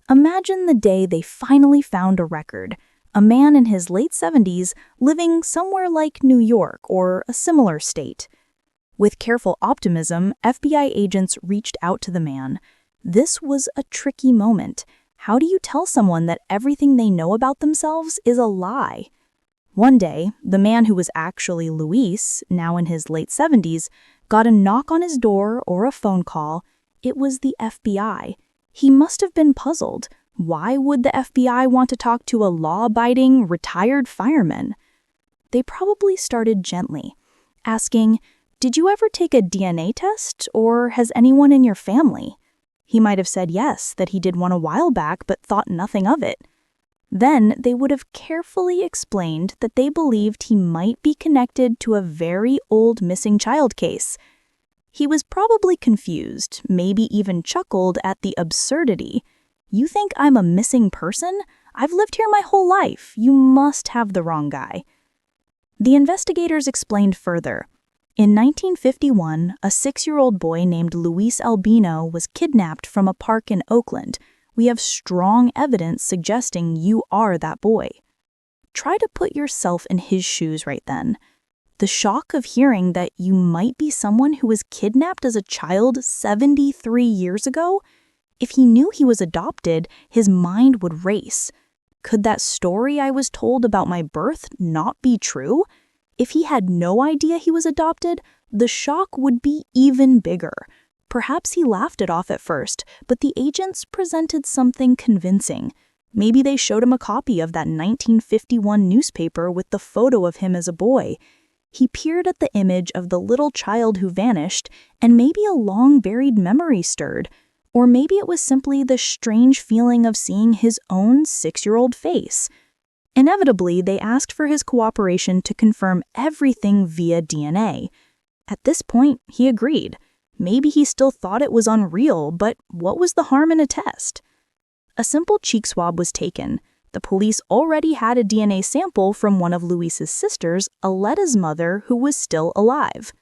Imagine the day they finally found a record: a man in his late 70s living somewhere like New York or a similar state. With careful optimism, FBI agents reached out to the man. This was a tricky moment. How do you tell someone that everything they know about themselves is a lie? One day, the man who was actually Luis, now in his late 70s, got a knock on his door or a phone call. It was the FBI. He must have been puzzled. Why would the FBI want to talk to a law-abiding, retired fireman? They probably started gently, asking, "Did you ever take a DNA test, or has anyone in your family?" He might have said yes, that he did one a while back, but thought nothing of it. Then they would have carefully explained that they believed he might be connected to a very old missing child case. He was probably confused, maybe even chuckled at the absurdity. "You think I'm a missing person? I've lived here my whole life. You must have the wrong guy." The investigators explained further. In 1951, a 6-year-old boy named Luis Albino was kidnapped from a park in Oakland. We have strong evidence suggesting you are that boy. Try to put yourself in his shoes right then. The shock of hearing that you might be someone who was kidnapped as a child 73 years ago? If he knew he was adopted, his mind would race. Could that story I was told about my birth not be true? If he had no idea he was adopted, the shock would be even bigger. Perhaps he laughed it off at first, but the agents presented something convincing. Maybe they showed him a copy of that 1951 newspaper with the photo of him as a boy. He peered at the image of the little child who vanished, and maybe a long-buried memory stirred. Or maybe it was simply the strange feeling of seeing his own 6-year-old face. Inevitably, they asked for his cooperation to confirm everything via DNA. At this point, he agreed. Maybe he still thought it was unreal, but what was the harm in a test? A simple cheek swab was taken. The police already had a DNA sample from one of Luis's sisters, Aletta's mother, who was still alive.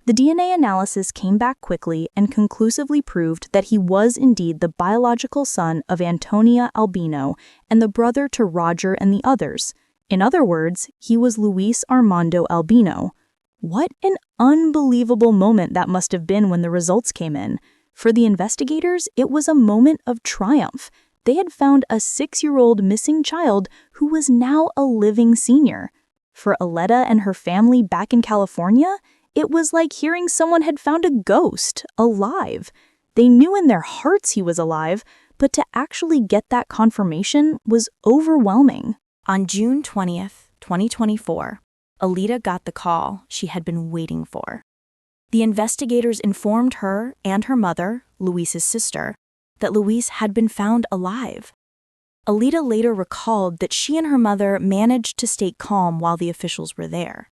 The DNA analysis came back quickly and conclusively proved that he was indeed the biological son of Antonia Albino and the brother to Roger and the others. In other words, he was Luis Armando Albino. What an unbelievable moment that must have been when the results came in. For the investigators, it was a moment of triumph. They had found a 6-year-old missing child who was now a living senior. For Aletta and her family back in California, it was like hearing someone had found a ghost, alive. They knew in their hearts he was alive, but to actually get that confirmation was overwhelming. On June 20th, 2024, Aletta got the call she had been waiting for. The investigators informed her and her mother, Luis's sister, that Luis had been found alive. Aletta later recalled that she and her mother managed to stay calm while the officials were there.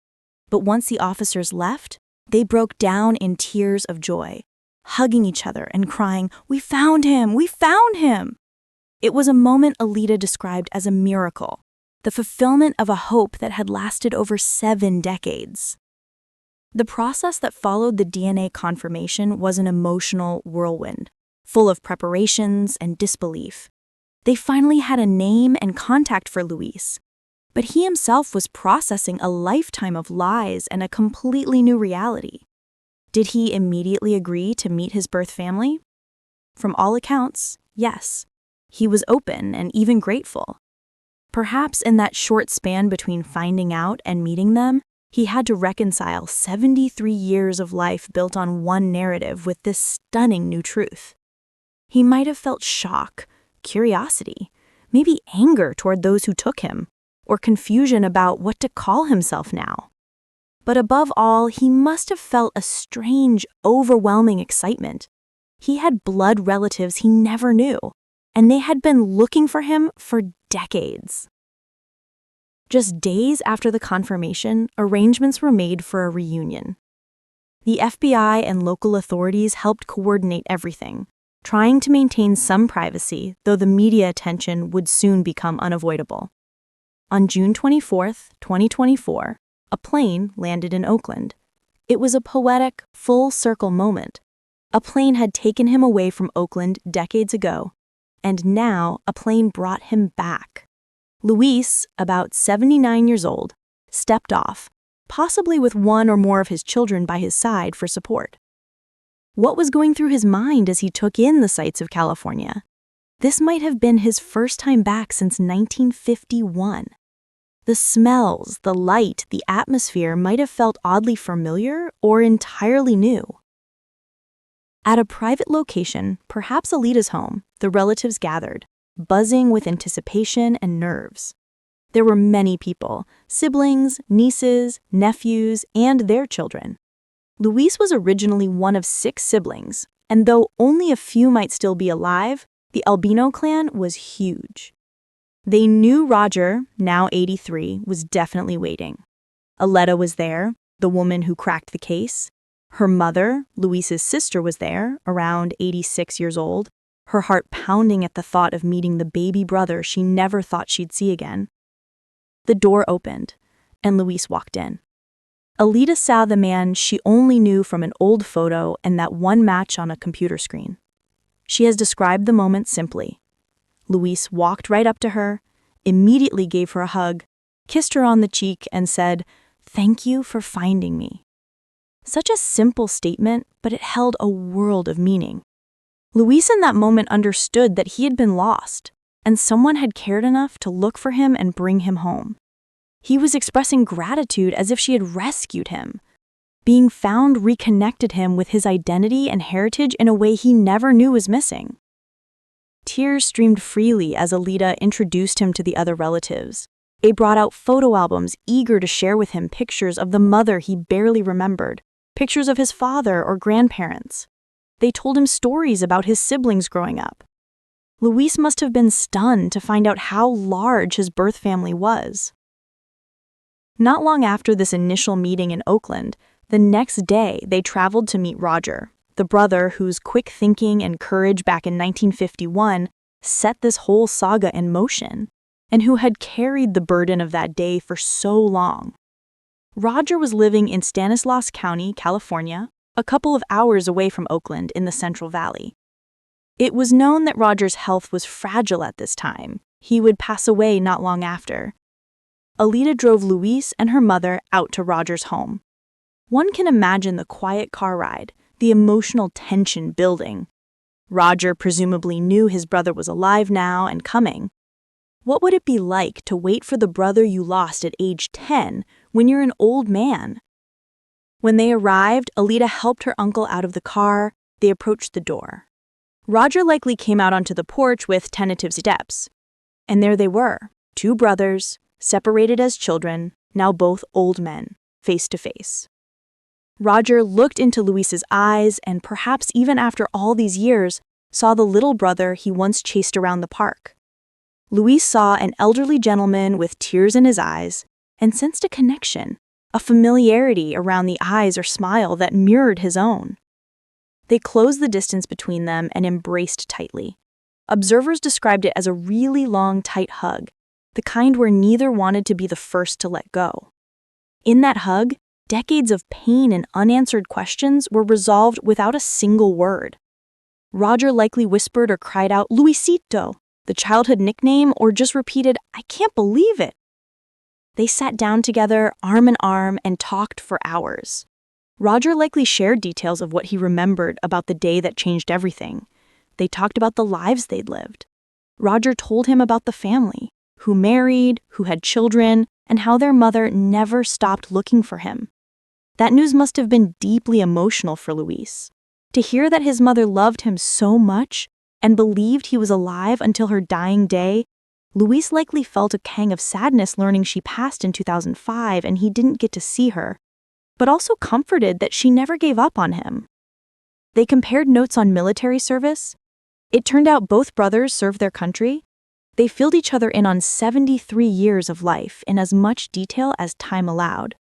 But once the officers left, they broke down in tears of joy, hugging each other and crying, "We found him! We found him!" It was a moment Aletta described as a miracle, the fulfillment of a hope that had lasted over 7 decades. The process that followed the DNA confirmation was an emotional whirlwind, full of preparations and disbelief. They finally had a name and contact for Luis, but he himself was processing a lifetime of lies and a completely new reality. Did he immediately agree to meet his birth family? From all accounts, yes. He was open and even grateful. Perhaps in that short span between finding out and meeting them, he had to reconcile 73 years of life built on one narrative with this stunning new truth. He might have felt shock, curiosity, maybe anger toward those who took him, or confusion about what to call himself now. But above all, he must have felt a strange, overwhelming excitement. He had blood relatives he never knew, and they had been looking for him for decades. Just days after the confirmation, arrangements were made for a reunion. The FBI and local authorities helped coordinate everything, trying to maintain some privacy, though the media attention would soon become unavoidable. On June 24th, 2024, a plane landed in Oakland. It was a poetic, full-circle moment. A plane had taken him away from Oakland decades ago, and now a plane brought him back. Luis, about 79 years old, stepped off, possibly with one or more of his children by his side for support. What was going through his mind as he took in the sights of California? This might have been his first time back since 1951. The smells, the light, the atmosphere might have felt oddly familiar or entirely new. At a private location, perhaps Alita's home, the relatives gathered, buzzing with anticipation and nerves. There were many people, siblings, nieces, nephews, and their children. Luis was originally one of 6 siblings, and though only a few might still be alive, the Albino clan was huge. They knew Roger, now 83, was definitely waiting. Aletta was there, the woman who cracked the case. Her mother, Luis's sister, was there, around 86 years old, her heart pounding at the thought of meeting the baby brother she never thought she'd see again. The door opened, and Luis walked in. Alita saw the man she only knew from an old photo and that one match on a computer screen. She has described the moment simply. Luis walked right up to her, immediately gave her a hug, kissed her on the cheek, and said, "Thank you for finding me." Such a simple statement, but it held a world of meaning. Luis in that moment understood that he had been lost, and someone had cared enough to look for him and bring him home. He was expressing gratitude as if she had rescued him. Being found reconnected him with his identity and heritage in a way he never knew was missing. Tears streamed freely as Alita introduced him to the other relatives. They brought out photo albums, eager to share with him pictures of the mother he barely remembered, pictures of his father or grandparents. They told him stories about his siblings growing up. Luis must have been stunned to find out how large his birth family was. Not long after this initial meeting in Oakland, the next day they traveled to meet Roger, the brother whose quick thinking and courage back in 1951 set this whole saga in motion, and who had carried the burden of that day for so long. Roger was living in Stanislaus County, California, a couple of hours away from Oakland in the Central Valley. It was known that Roger's health was fragile at this time. He would pass away not long after. Alita drove Luis and her mother out to Roger's home. One can imagine the quiet car ride, the emotional tension building. Roger presumably knew his brother was alive now and coming. What would it be like to wait for the brother you lost at age 10 when you're an old man? When they arrived, Alita helped her uncle out of the car. They approached the door. Roger likely came out onto the porch with tentative steps. And there they were, 2 brothers, separated as children, now both old men, face to face. Roger looked into Luis's eyes and perhaps even after all these years, saw the little brother he once chased around the park. Luis saw an elderly gentleman with tears in his eyes and sensed a connection, a familiarity around the eyes or smile that mirrored his own. They closed the distance between them and embraced tightly. Observers described it as a really long, tight hug, the kind where neither wanted to be the first to let go. In that hug, decades of pain and unanswered questions were resolved without a single word. Roger likely whispered or cried out, "Luisito," the childhood nickname, or just repeated, "I can't believe it." They sat down together, arm in arm, and talked for hours. Roger likely shared details of what he remembered about the day that changed everything. They talked about the lives they'd lived. Roger told him about the family, who married, who had children, and how their mother never stopped looking for him. That news must have been deeply emotional for Luis. To hear that his mother loved him so much and believed he was alive until her dying day, Luis likely felt a pang of sadness learning she passed in 2005 and he didn't get to see her, but also comforted that she never gave up on him. They compared notes on military service. It turned out both brothers served their country. They filled each other in on 73 years of life in as much detail as time allowed.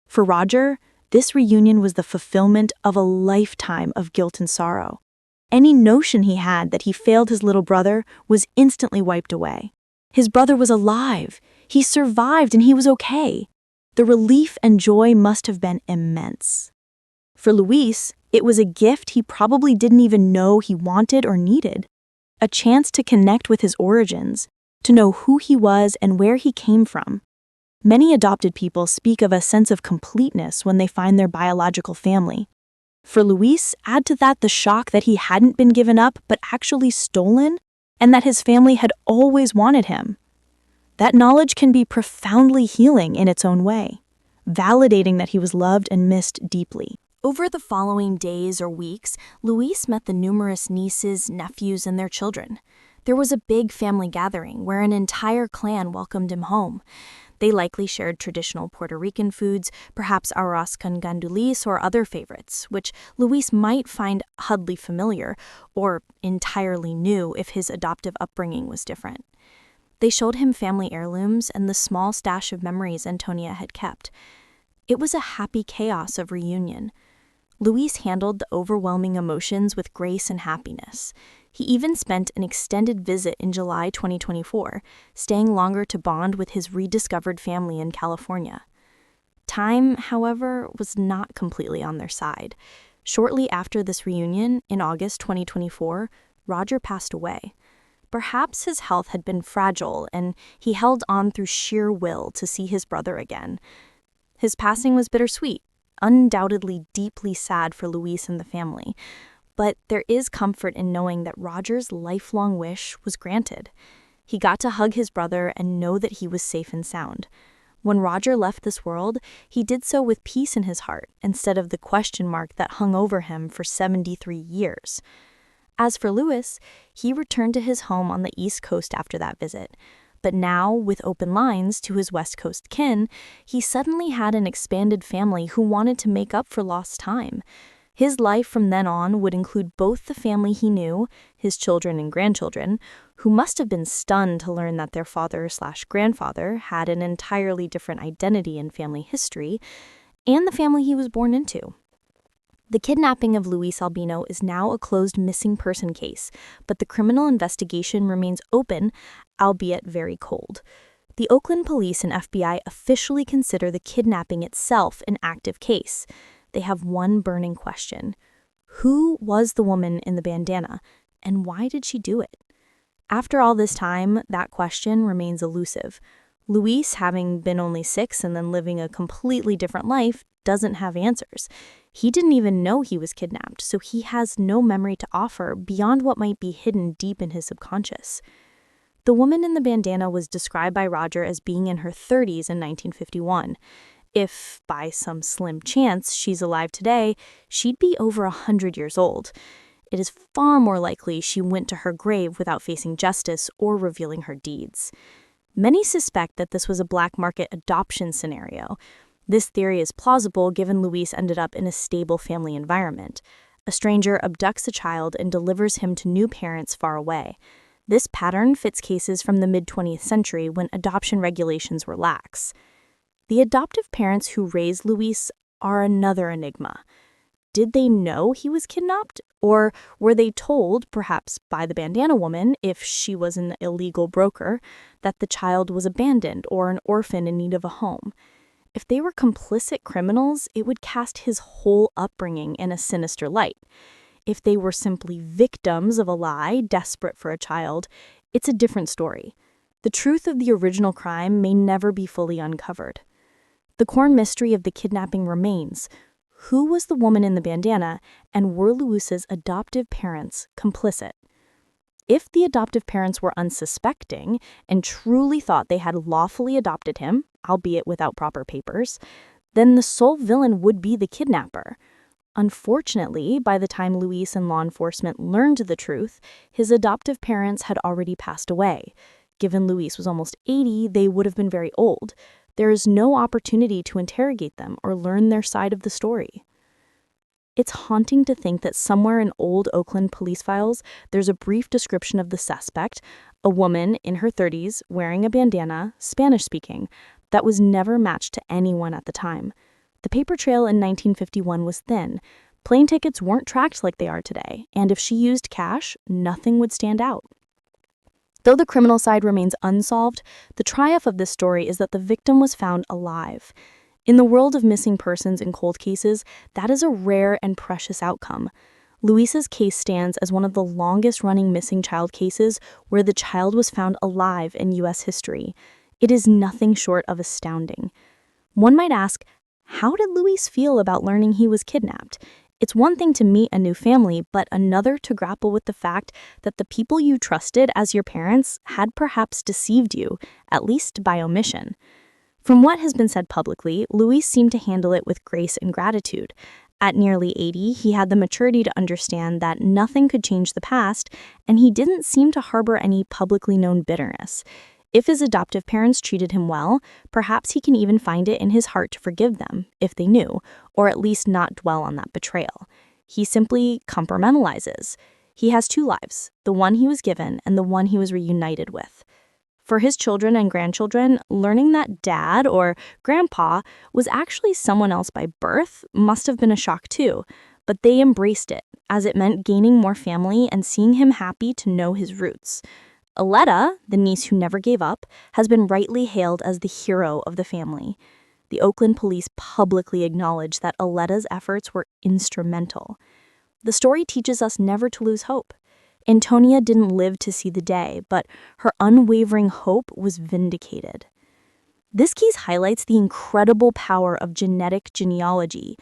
For Roger, this reunion was the fulfillment of a lifetime of guilt and sorrow. Any notion he had that he failed his little brother was instantly wiped away. His brother was alive. He survived and he was okay. The relief and joy must have been immense. For Luis, it was a gift he probably didn't even know he wanted or needed. A chance to connect with his origins, to know who he was and where he came from. Many adopted people speak of a sense of completeness when they find their biological family. For Luis, add to that the shock that he hadn't been given up but actually stolen, and that his family had always wanted him. That knowledge can be profoundly healing in its own way, validating that he was loved and missed deeply. Over the following days or weeks, Luis met the numerous nieces, nephews, and their children. There was a big family gathering where an entire clan welcomed him home. They likely shared traditional Puerto Rican foods, perhaps arroz con gandules or other favorites, which Luis might find oddly familiar or entirely new if his adoptive upbringing was different. They showed him family heirlooms and the small stash of memories Antonia had kept. It was a happy chaos of reunion. Luis handled the overwhelming emotions with grace and happiness. He even spent an extended visit in July 2024, staying longer to bond with his rediscovered family in California. Time, however, was not completely on their side. Shortly after this reunion, in August 2024, Roger passed away. Perhaps his health had been fragile, and he held on through sheer will to see his brother again. His passing was bittersweet, undoubtedly deeply sad for Luis and the family. But there is comfort in knowing that Roger's lifelong wish was granted. He got to hug his brother and know that he was safe and sound. When Roger left this world, he did so with peace in his heart instead of the question mark that hung over him for 73 years. As for Luis, he returned to his home on the East Coast after that visit. But now, with open lines to his West Coast kin, he suddenly had an expanded family who wanted to make up for lost time. His life from then on would include both the family he knew, his children and grandchildren, who must have been stunned to learn that their father/grandfather had an entirely different identity in family history, and the family he was born into. The kidnapping of Luis Albino is now a closed missing person case, but the criminal investigation remains open, albeit very cold. The Oakland police and FBI officially consider the kidnapping itself an active case. They have one burning question. Who was the woman in the bandana, and why did she do it? After all this time, that question remains elusive. Luis, having been only 6 and then living a completely different life, doesn't have answers. He didn't even know he was kidnapped, so he has no memory to offer beyond what might be hidden deep in his subconscious. The woman in the bandana was described by Roger as being in her 30s in 1951. If, by some slim chance, she's alive today, she'd be over 100 years old. It is far more likely she went to her grave without facing justice or revealing her deeds. Many suspect that this was a black market adoption scenario. This theory is plausible given Luis ended up in a stable family environment. A stranger abducts a child and delivers him to new parents far away. This pattern fits cases from the mid-20th century when adoption regulations were lax. The adoptive parents who raised Luis are another enigma. Did they know he was kidnapped? Or were they told, perhaps by the bandana woman, if she was an illegal broker, that the child was abandoned or an orphan in need of a home? If they were complicit criminals, it would cast his whole upbringing in a sinister light. If they were simply victims of a lie, desperate for a child, it's a different story. The truth of the original crime may never be fully uncovered. The core mystery of the kidnapping remains. Who was the woman in the bandana, and were Luis's adoptive parents complicit? If the adoptive parents were unsuspecting and truly thought they had lawfully adopted him, albeit without proper papers, then the sole villain would be the kidnapper. Unfortunately, by the time Luis and law enforcement learned the truth, his adoptive parents had already passed away. Given Luis was almost 80, they would have been very old. There is no opportunity to interrogate them or learn their side of the story. It's haunting to think that somewhere in old Oakland police files, there's a brief description of the suspect, a woman in her 30s wearing a bandana, Spanish-speaking, that was never matched to anyone at the time. The paper trail in 1951 was thin. Plane tickets weren't tracked like they are today, and if she used cash, nothing would stand out. Though the criminal side remains unsolved, the triumph of this story is that the victim was found alive. In the world of missing persons and cold cases, that is a rare and precious outcome. Luis's case stands as one of the longest-running missing child cases where the child was found alive in U.S. history. It is nothing short of astounding. One might ask, how did Luis feel about learning he was kidnapped? It's one thing to meet a new family, but another to grapple with the fact that the people you trusted as your parents had perhaps deceived you, at least by omission. From what has been said publicly, Luis seemed to handle it with grace and gratitude. At nearly 80, he had the maturity to understand that nothing could change the past, and he didn't seem to harbor any publicly known bitterness. If his adoptive parents treated him well, perhaps he can even find it in his heart to forgive them, if they knew, or at least not dwell on that betrayal. He simply compartmentalizes. He has two lives, the one he was given and the one he was reunited with. For his children and grandchildren, learning that dad or grandpa was actually someone else by birth must have been a shock too, but they embraced it, as it meant gaining more family and seeing him happy to know his roots. Aletta, the niece who never gave up, has been rightly hailed as the hero of the family. The Oakland police publicly acknowledged that Aletta's efforts were instrumental. The story teaches us never to lose hope. Antonia didn't live to see the day, but her unwavering hope was vindicated. This case highlights the incredible power of genetic genealogy.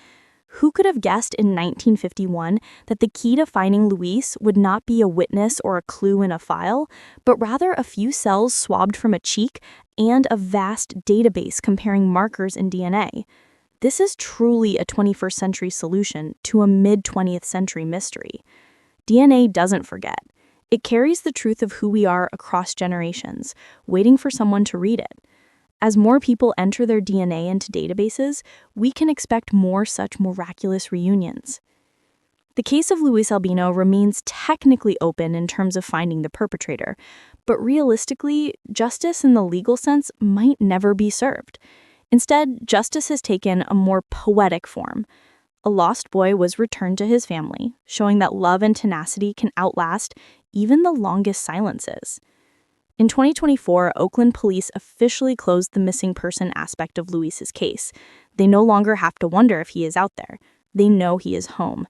Who could have guessed in 1951 that the key to finding Luis would not be a witness or a clue in a file, but rather a few cells swabbed from a cheek and a vast database comparing markers in DNA? This is truly a 21st century solution to a mid-20th century mystery. DNA doesn't forget. It carries the truth of who we are across generations, waiting for someone to read it. As more people enter their DNA into databases, we can expect more such miraculous reunions. The case of Luis Albino remains technically open in terms of finding the perpetrator, but realistically, justice in the legal sense might never be served. Instead, justice has taken a more poetic form. A lost boy was returned to his family, showing that love and tenacity can outlast even the longest silences. In 2024, Oakland police officially closed the missing person aspect of Luis's case. They no longer have to wonder if he is out there. They know he is home.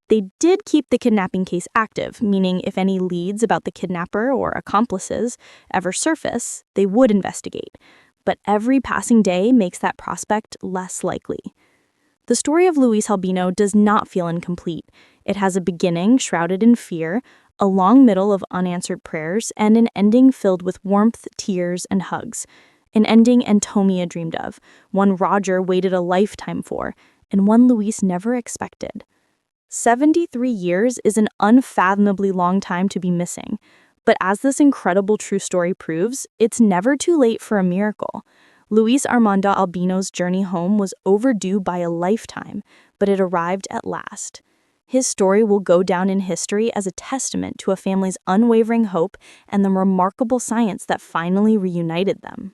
They did keep the kidnapping case active, meaning if any leads about the kidnapper or accomplices ever surface, they would investigate. But every passing day makes that prospect less likely. The story of Luis Albino does not feel incomplete. It has a beginning shrouded in fear, a long middle of unanswered prayers, and an ending filled with warmth, tears, and hugs. An ending Antonia dreamed of, one Roger waited a lifetime for, and one Luis never expected. 73 years is an unfathomably long time to be missing, but as this incredible true story proves, it's never too late for a miracle. Luis Armando Albino's journey home was overdue by a lifetime, but it arrived at last. His story will go down in history as a testament to a family's unwavering hope and the remarkable science that finally reunited them.